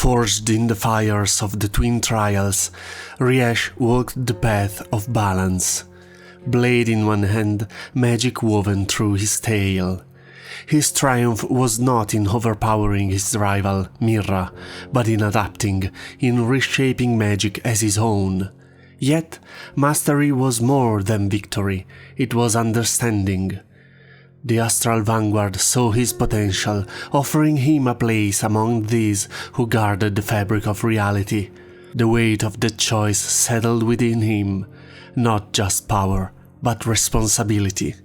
Forged in the fires of the twin trials, Riesh walked the path of balance. Blade in one hand, magic woven through his tail. His triumph was not in overpowering his rival, Mirra, but in adapting, in reshaping magic as his own. Yet, mastery was more than victory, it was understanding. The astral vanguard saw his potential, offering him a place among these who guarded the fabric of reality. The weight of that choice settled within him, not just power, but responsibility.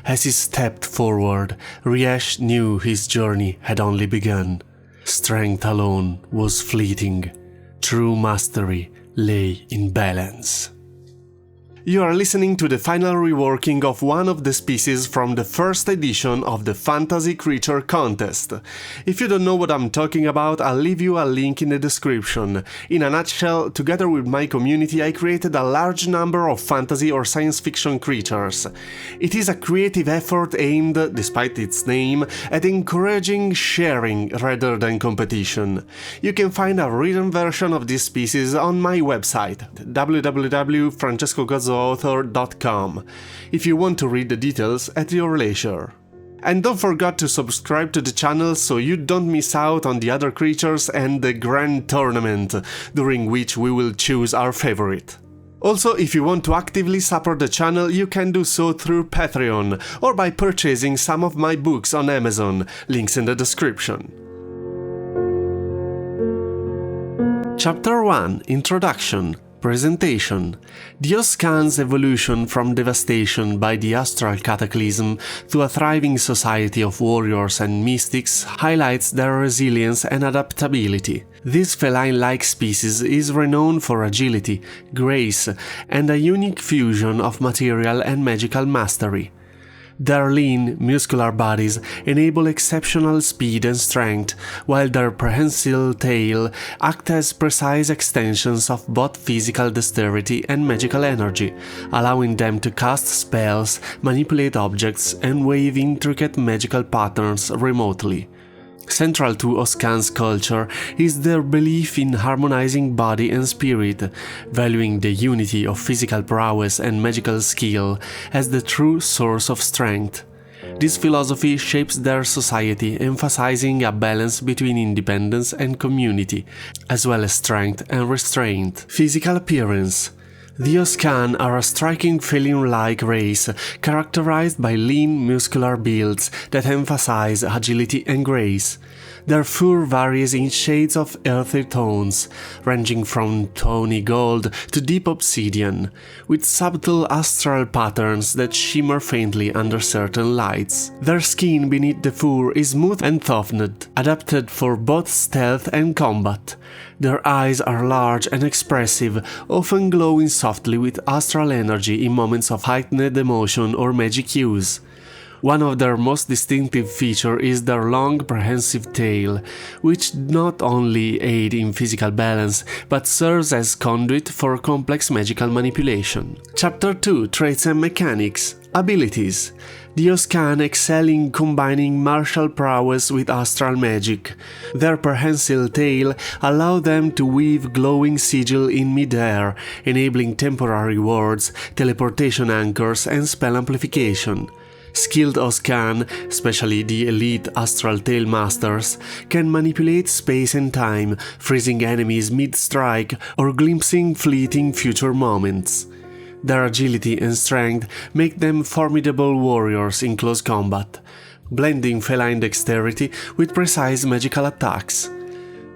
As he stepped forward, Riesh knew his journey had only begun. Strength alone was fleeting. True mastery lay in balance. You are listening to the final reworking of one of the species from the first edition of the Fantasy Creature Contest. If you don't know what I'm talking about, I'll leave you a link in the description. In a nutshell, together with my community, I created a large number of fantasy or science fiction creatures. It is a creative effort aimed, despite its name, at encouraging sharing rather than competition. You can find a written version of this species on my website, www.francescogozzoauthor.com, if you want to read the details at your leisure. And don't forget to subscribe to the channel so you don't miss out on the other creatures and the grand tournament, during which we will choose our favorite. Also, if you want to actively support the channel, you can do so through Patreon or by purchasing some of my books on Amazon, links in the description. Chapter 1 – Introduction. Presentation. The Oskaan's evolution from devastation by the Astral Cataclysm to a thriving society of warriors and mystics highlights their resilience and adaptability. This feline-like species is renowned for agility, grace, and a unique fusion of material and magical mastery. Their lean, muscular bodies enable exceptional speed and strength, while their prehensile tail act as precise extensions of both physical dexterity and magical energy, allowing them to cast spells, manipulate objects, and weave intricate magical patterns remotely. Central to Oskaan's culture is their belief in harmonizing body and spirit, valuing the unity of physical prowess and magical skill as the true source of strength. This philosophy shapes their society, emphasizing a balance between independence and community, as well as strength and restraint. Physical appearance. The Oskaan are a striking feline-like race, characterized by lean, muscular builds that emphasize agility and grace. Their fur varies in shades of earthy tones, ranging from tawny gold to deep obsidian, with subtle astral patterns that shimmer faintly under certain lights. Their skin beneath the fur is smooth and toughened, adapted for both stealth and combat. Their eyes are large and expressive, often glowing softly with astral energy in moments of heightened emotion or magic use. One of their most distinctive features is their long prehensile tail, which not only aids in physical balance, but serves as conduit for complex magical manipulation. Chapter 2 – Traits and Mechanics. Abilities. The Oskaan excel in combining martial prowess with astral magic. Their prehensile tail allows them to weave glowing sigil in mid-air, enabling temporary wards, teleportation anchors, and spell amplification. Skilled Oskaan, especially the elite Astral Tail Masters, can manipulate space and time, freezing enemies mid-strike or glimpsing fleeting future moments. Their agility and strength make them formidable warriors in close combat, blending feline dexterity with precise magical attacks.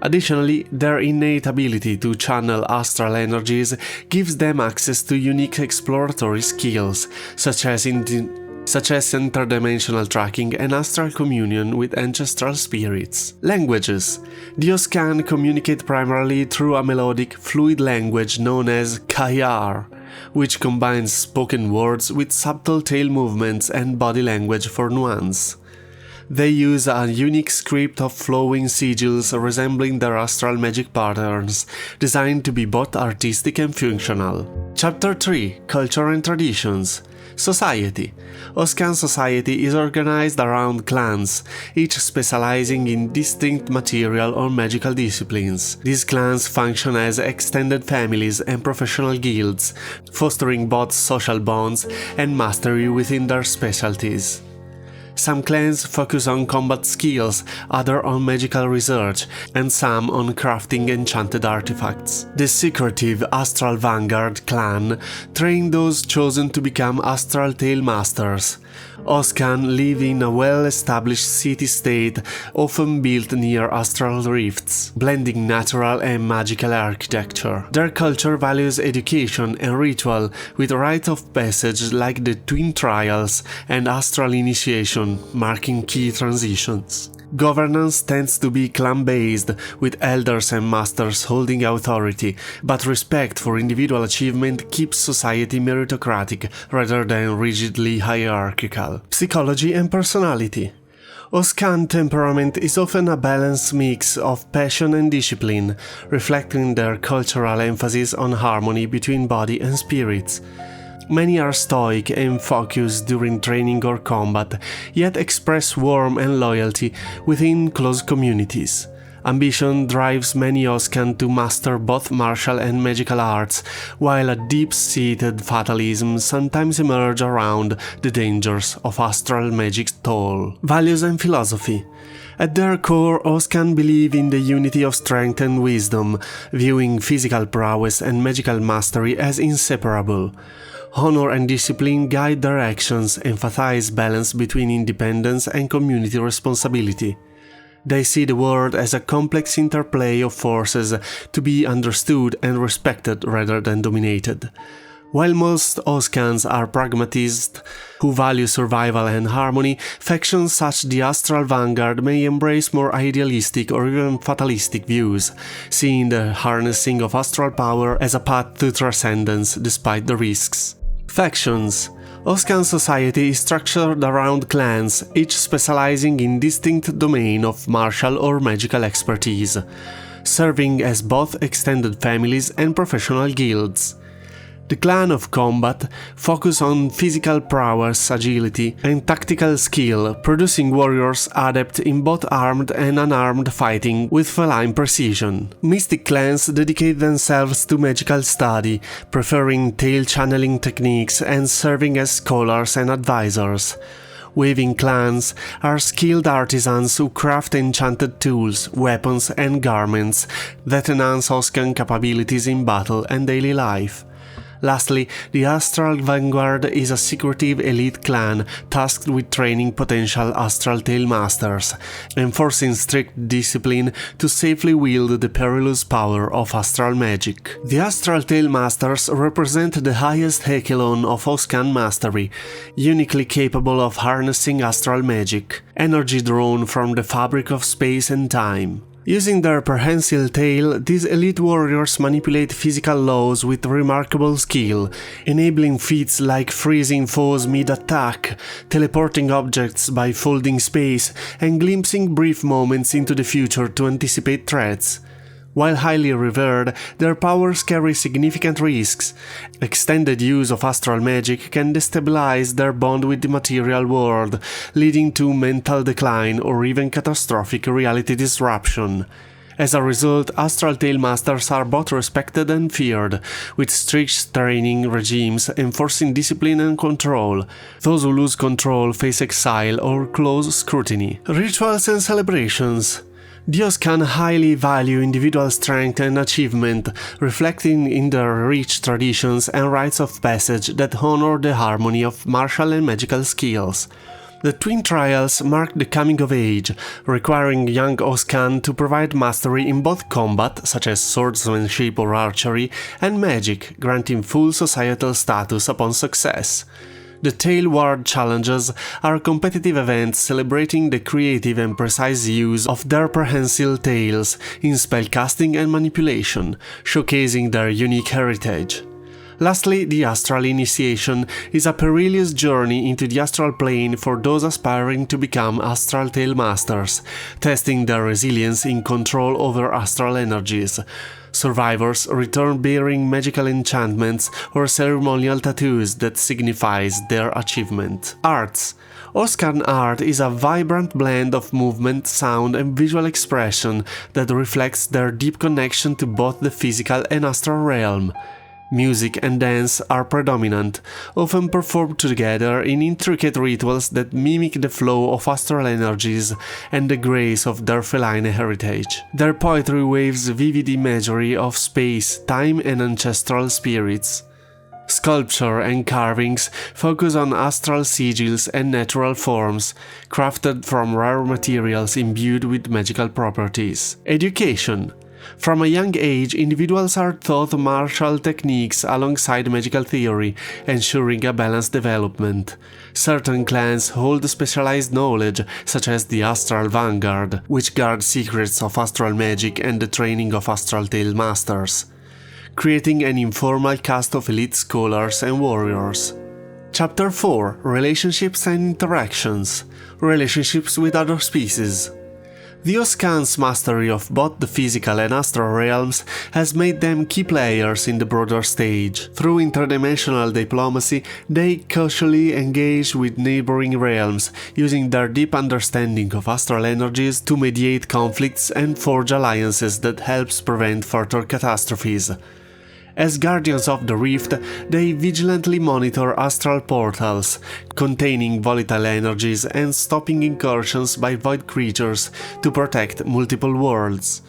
Additionally, their innate ability to channel astral energies gives them access to unique exploratory skills, such as interdimensional tracking and astral communion with ancestral spirits. Languages. The Oskaan communicate primarily through a melodic, fluid language known as Kayar, which combines spoken words with subtle tail movements and body language for nuance. They use a unique script of flowing sigils resembling their astral magic patterns, designed to be both artistic and functional. Chapter 3 – Culture and Traditions. Society. Oskaan society is organized around clans, each specializing in distinct material or magical disciplines. These clans function as extended families and professional guilds, fostering both social bonds and mastery within their specialties. Some clans focus on combat skills, others on magical research, and some on crafting enchanted artifacts. The secretive Astral Vanguard clan train those chosen to become Astral Tail Masters. Oskaan live in a well-established city-state, often built near astral rifts, blending natural and magical architecture. Their culture values education and ritual, with rites of passage like the Twin Trials and Astral Initiation marking key transitions. Governance tends to be clan-based, with elders and masters holding authority, but respect for individual achievement keeps society meritocratic rather than rigidly hierarchical. Psychology and personality. Oskaan temperament is often a balanced mix of passion and discipline, reflecting their cultural emphasis on harmony between body and spirits. Many are stoic and focused during training or combat, yet express warmth and loyalty within close communities. Ambition drives many Oskaan to master both martial and magical arts, while a deep-seated fatalism sometimes emerges around the dangers of astral magic's toll. Values and philosophy. At their core, Oskaan believe in the unity of strength and wisdom, viewing physical prowess and magical mastery as inseparable. Honor and discipline guide their actions, emphasize balance between independence and community responsibility. They see the world as a complex interplay of forces to be understood and respected rather than dominated. While most Oskaans are pragmatists who value survival and harmony, factions such as the Astral Vanguard may embrace more idealistic or even fatalistic views, seeing the harnessing of astral power as a path to transcendence despite the risks. Factions. Oskaan society is structured around clans, each specializing in distinct domain of martial or magical expertise, serving as both extended families and professional guilds. The clan of combat focus on physical prowess, agility, and tactical skill, producing warriors adept in both armed and unarmed fighting with feline precision. Mystic clans dedicate themselves to magical study, preferring tail channeling techniques and serving as scholars and advisors. Weaving clans are skilled artisans who craft enchanted tools, weapons, and garments that enhance Oskaan capabilities in battle and daily life. Lastly, the Astral Vanguard is a secretive elite clan tasked with training potential Astral Tail Masters, enforcing strict discipline to safely wield the perilous power of astral magic. The Astral Tail Masters represent the highest echelon of Oskaan mastery, uniquely capable of harnessing astral magic, energy drawn from the fabric of space and time. Using their prehensile tail, these elite warriors manipulate physical laws with remarkable skill, enabling feats like freezing foes mid-attack, teleporting objects by folding space, and glimpsing brief moments into the future to anticipate threats. While highly revered, their powers carry significant risks. Extended use of astral magic can destabilize their bond with the material world, leading to mental decline or even catastrophic reality disruption. As a result, Astral Tail Masters are both respected and feared, with strict training regimes enforcing discipline and control. Those who lose control face exile or close scrutiny. Rituals and celebrations. The Oskaan highly value individual strength and achievement, reflecting in their rich traditions and rites of passage that honor the harmony of martial and magical skills. The Twin Trials mark the coming of age, requiring young Oskaan to provide mastery in both combat, such as swordsmanship or archery, and magic, granting full societal status upon success. The Tail Ward Challenges are competitive events celebrating the creative and precise use of their prehensile tails in spellcasting and manipulation, showcasing their unique heritage. Lastly, the astral initiation is a perilous journey into the astral plane for those aspiring to become astral tail masters, testing their resilience in control over astral energies. Survivors return bearing magical enchantments or ceremonial tattoos that signifies their achievement. Arts. Oskaan art is a vibrant blend of movement, sound and visual expression that reflects their deep connection to both the physical and astral realm. Music and dance are predominant, often performed together in intricate rituals that mimic the flow of astral energies and the grace of their feline heritage. Their poetry waves vivid imagery of space, time and ancestral spirits. Sculpture and carvings focus on astral sigils and natural forms, crafted from rare materials imbued with magical properties. Education. From a young age, individuals are taught martial techniques alongside magical theory, ensuring a balanced development. Certain clans hold specialized knowledge, such as the Astral Vanguard, which guard secrets of astral magic and the training of astral tail masters, creating an informal caste of elite scholars and warriors. Chapter 4. Relationships and Interactions. Relationships with other species. The Oskaan's mastery of both the physical and astral realms has made them key players in the broader stage. Through interdimensional diplomacy, they cautiously engage with neighboring realms, using their deep understanding of astral energies to mediate conflicts and forge alliances that helps prevent further catastrophes. As guardians of the rift, they vigilantly monitor astral portals, containing volatile energies and stopping incursions by void creatures to protect multiple worlds.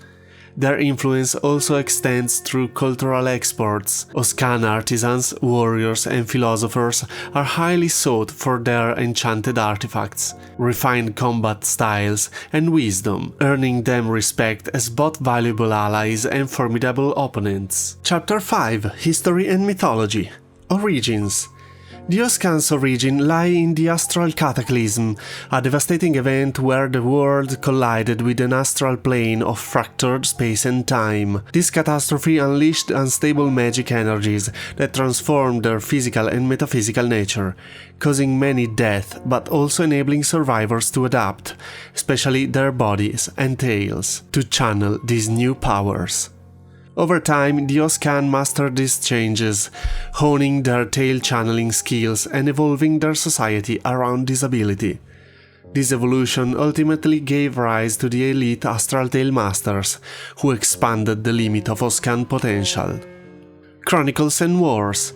Their influence also extends through cultural exports. Oskaan artisans, warriors and philosophers are highly sought for their enchanted artifacts, refined combat styles and wisdom, earning them respect as both valuable allies and formidable opponents. Chapter 5. History and Mythology. Origins. The Oskaan's origin lie in the Astral Cataclysm, a devastating event where the world collided with an astral plane of fractured space and time. This catastrophe unleashed unstable magic energies that transformed their physical and metaphysical nature, causing many deaths but also enabling survivors to adapt, especially their bodies and tails, to channel these new powers. Over time, the Oskaan mastered these changes, honing their tail channeling skills and evolving their society around this ability. This evolution ultimately gave rise to the elite Astral Tail Masters, who expanded the limit of Oskaan potential. Chronicles and Wars.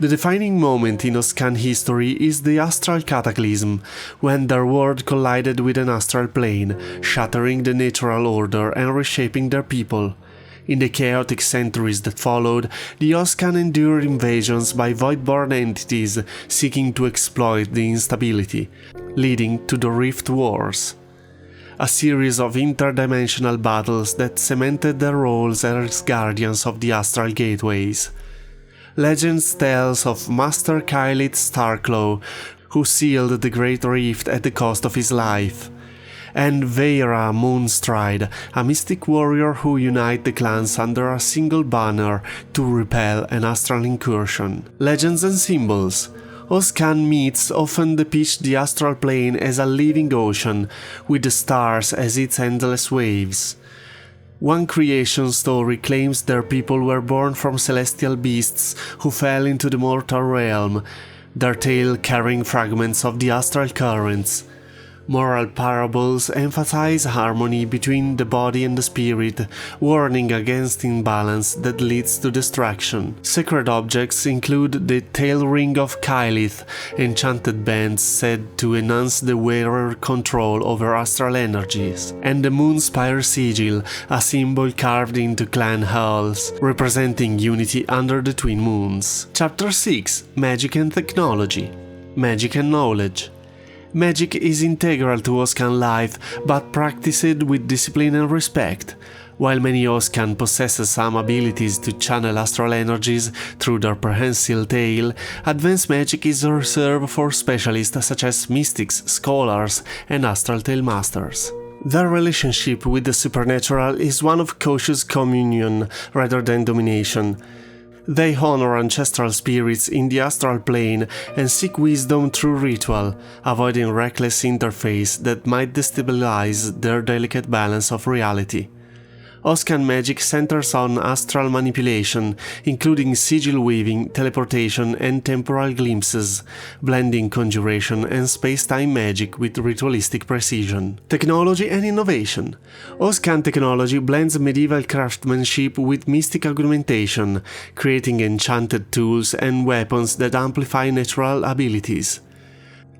The defining moment in Oskaan history is the Astral Cataclysm, when their world collided with an astral plane, shattering the natural order and reshaping their people. In the chaotic centuries that followed, the Oskaan endured invasions by void-born entities seeking to exploit the instability, leading to the Rift Wars, a series of interdimensional battles that cemented their roles as guardians of the astral gateways. Legends tells of Master Kylith Starclaw, who sealed the Great Rift at the cost of his life, and Veira Moonstride, a mystic warrior who unite the clans under a single banner to repel an astral incursion. Legends and Symbols. Oskaan myths often depict the astral plane as a living ocean, with the stars as its endless waves. One creation story claims their people were born from celestial beasts who fell into the mortal realm, their tail carrying fragments of the astral currents. Moral parables emphasize harmony between the body and the spirit, warning against imbalance that leads to destruction. Sacred objects include the tail ring of Kylith, enchanted bands said to enhance the wearer's control over astral energies, and the Moonspire sigil, a symbol carved into clan halls, representing unity under the twin moons. Chapter 6. Magic and Technology. Magic and Knowledge. Magic is integral to Oskaan life, but practiced with discipline and respect. While many Oskaan possess some abilities to channel astral energies through their prehensile tail, advanced magic is reserved for specialists such as mystics, scholars, and astral tail masters. Their relationship with the supernatural is one of cautious communion rather than domination. They honor ancestral spirits in the astral plane and seek wisdom through ritual, avoiding reckless interface that might destabilize their delicate balance of reality. Oskaan magic centers on astral manipulation, including sigil weaving, teleportation, and temporal glimpses, blending conjuration and space-time magic with ritualistic precision. Technology and innovation. Oskaan technology blends medieval craftsmanship with mystic augmentation, creating enchanted tools and weapons that amplify natural abilities.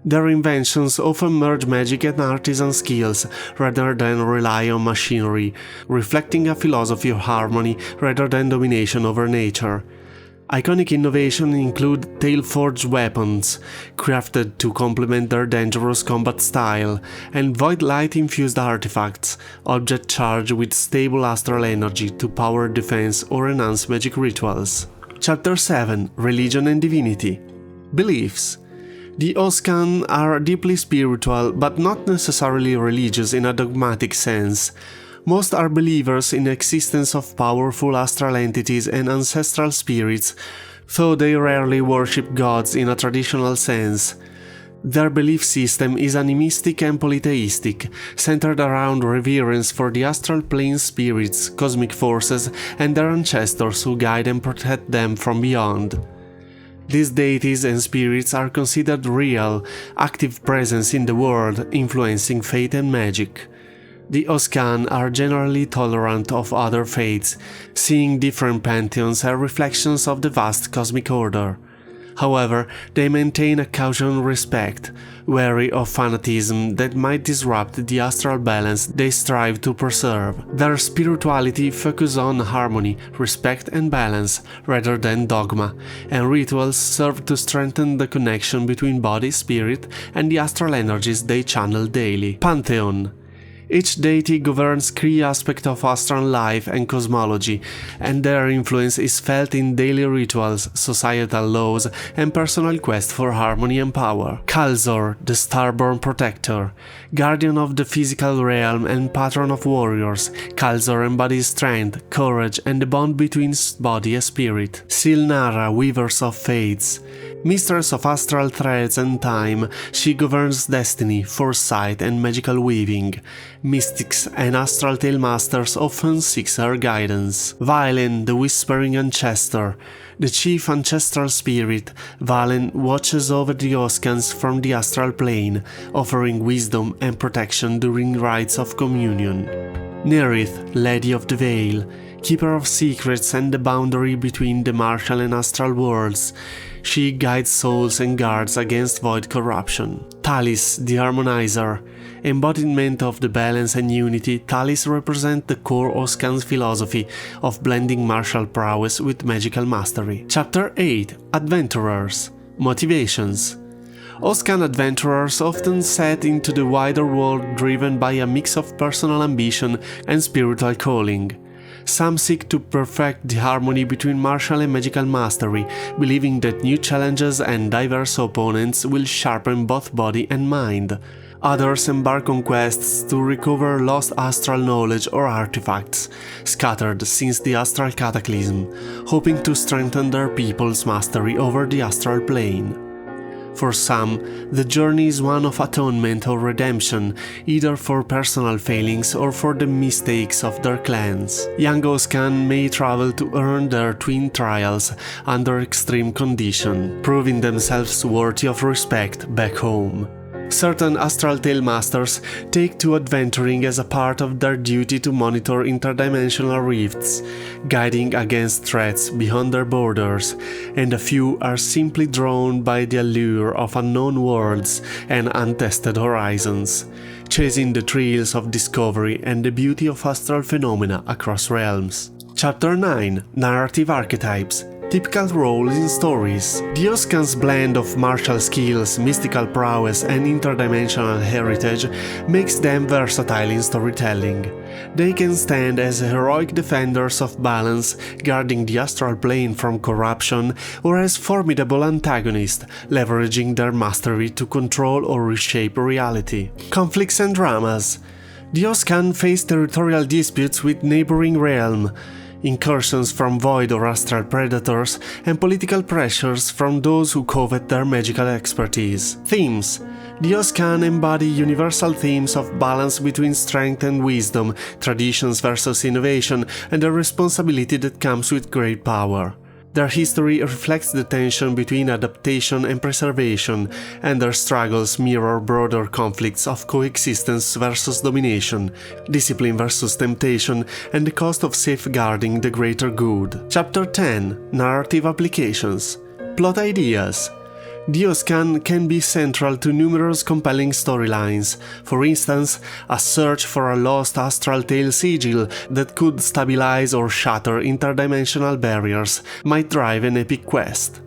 Their inventions often merge magic and artisan skills rather than rely on machinery, reflecting a philosophy of harmony rather than domination over nature. Iconic innovations include tail-forged weapons, crafted to complement their dangerous combat style, and void light-infused artifacts, objects charged with stable astral energy to power defense or enhance magic rituals. Chapter 7: Religion and Divinity. Beliefs. The Oskaan are deeply spiritual, but not necessarily religious in a dogmatic sense. Most are believers in the existence of powerful astral entities and ancestral spirits, though they rarely worship gods in a traditional sense. Their belief system is animistic and polytheistic, centered around reverence for the astral plane spirits, cosmic forces, and their ancestors who guide and protect them from beyond. These deities and spirits are considered real, active presence in the world, influencing fate and magic. The Oskaan are generally tolerant of other faiths, seeing different pantheons as reflections of the vast cosmic order. However, they maintain a cautious respect, wary of fanatism that might disrupt the astral balance they strive to preserve. Their spirituality focuses on harmony, respect and balance, rather than dogma, and rituals serve to strengthen the connection between body, spirit, and the astral energies they channel daily. Pantheon. Each deity governs key aspects of astral life and cosmology, and their influence is felt in daily rituals, societal laws, and personal quest for harmony and power. Kalzor, the Starborn Protector. Guardian of the physical realm and patron of warriors, Kalzor embodies strength, courage, and the bond between body and spirit. Silnara, Weavers of Fates. Mistress of astral threads and time, she governs destiny, foresight, and magical weaving. Mystics and astral tale masters often seek her guidance. Valen, the Whispering Ancestor. The chief ancestral spirit, Valen watches over the Oskaans from the astral plane, offering wisdom and protection during rites of communion. Nerith, Lady of the Veil. Keeper of secrets and the boundary between the martial and astral worlds, she guides souls and guards against void corruption. Talis, the Harmonizer. Embodiment of the balance and unity, Talis represent the core Oskaan's philosophy of blending martial prowess with magical mastery. Chapter 8: Adventurers. Motivations. Oskaan adventurers often set into the wider world driven by a mix of personal ambition and spiritual calling. Some seek to perfect the harmony between martial and magical mastery, believing that new challenges and diverse opponents will sharpen both body and mind. Others embark on quests to recover lost astral knowledge or artifacts, scattered since the Astral Cataclysm, hoping to strengthen their people's mastery over the astral plane. For some, the journey is one of atonement or redemption, either for personal failings or for the mistakes of their clans. Young Oskaan may travel to earn their twin trials under extreme condition, proving themselves worthy of respect back home. Certain astral tale masters take to adventuring as a part of their duty to monitor interdimensional rifts, guiding against threats beyond their borders, and a few are simply drawn by the allure of unknown worlds and untested horizons, chasing the thrills of discovery and the beauty of astral phenomena across realms. Chapter 9: Narrative Archetypes. Typical roles in stories. The Oskaan's blend of martial skills, mystical prowess, and interdimensional heritage makes them versatile in storytelling. They can stand as heroic defenders of balance, guarding the astral plane from corruption, or as formidable antagonists, leveraging their mastery to control or reshape reality. Conflicts and dramas. The Oskaan face territorial disputes with neighboring realms. incursions from void or astral predators, and political pressures from those who covet their magical expertise. Themes. The Oskaan embody universal themes of balance between strength and wisdom, traditions versus innovation, and the responsibility that comes with great power. Their history reflects the tension between adaptation and preservation, and their struggles mirror broader conflicts of coexistence versus domination, discipline versus temptation, and the cost of safeguarding the greater good. Chapter 10. Narrative Applications. Plot Ideas. The Oskaan can be central to numerous compelling storylines, for instance, a search for a lost astral tale sigil that could stabilize or shatter interdimensional barriers might drive an epic quest.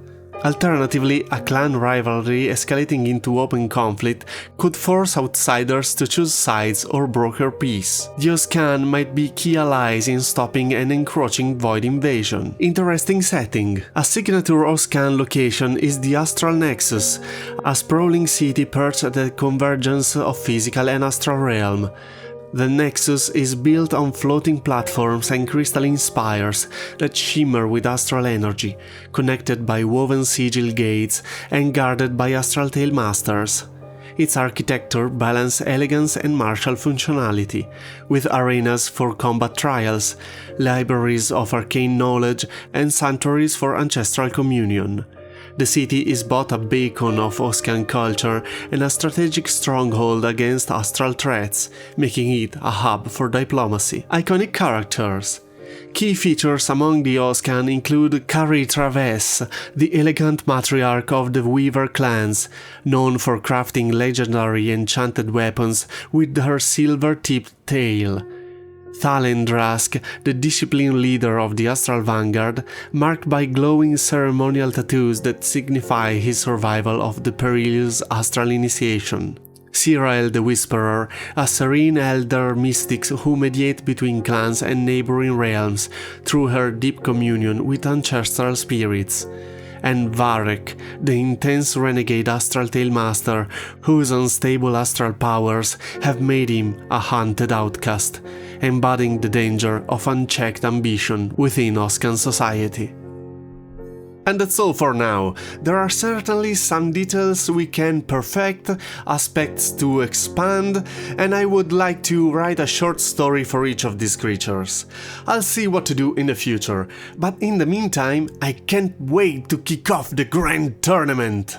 Alternatively, a clan rivalry escalating into open conflict could force outsiders to choose sides or broker peace. The Oskaan might be key allies in stopping an encroaching void invasion. Interesting setting. A signature Oskaan location is the Astral Nexus, a sprawling city perched at the convergence of physical and astral realm. The Nexus is built on floating platforms and crystalline spires that shimmer with astral energy, connected by woven sigil gates and guarded by astral tale masters. Its architecture balances elegance and martial functionality, with arenas for combat trials, libraries of arcane knowledge, and sanctuaries for ancestral communion. The city is both a beacon of Oskaan culture and a strategic stronghold against astral threats, making it a hub for diplomacy. Iconic characters. Key features among the Oskaan include Prowess, the elegant matriarch of the Weaver clans, known for crafting legendary enchanted weapons with her silver-tipped tail. Thalendrask, the disciplined leader of the Astral Vanguard, marked by glowing ceremonial tattoos that signify his survival of the perilous astral initiation. Sirael the Whisperer, a serene elder mystic who mediates between clans and neighboring realms through her deep communion with ancestral spirits. And Varek, the intense renegade astral tale master whose unstable astral powers have made him a hunted outcast, embodying the danger of unchecked ambition within Oskaan society. And that's all for now. There are certainly some details we can perfect, aspects to expand, and I would like to write a short story for each of these creatures. I'll see what to do in the future, but in the meantime, I can't wait to kick off the grand tournament!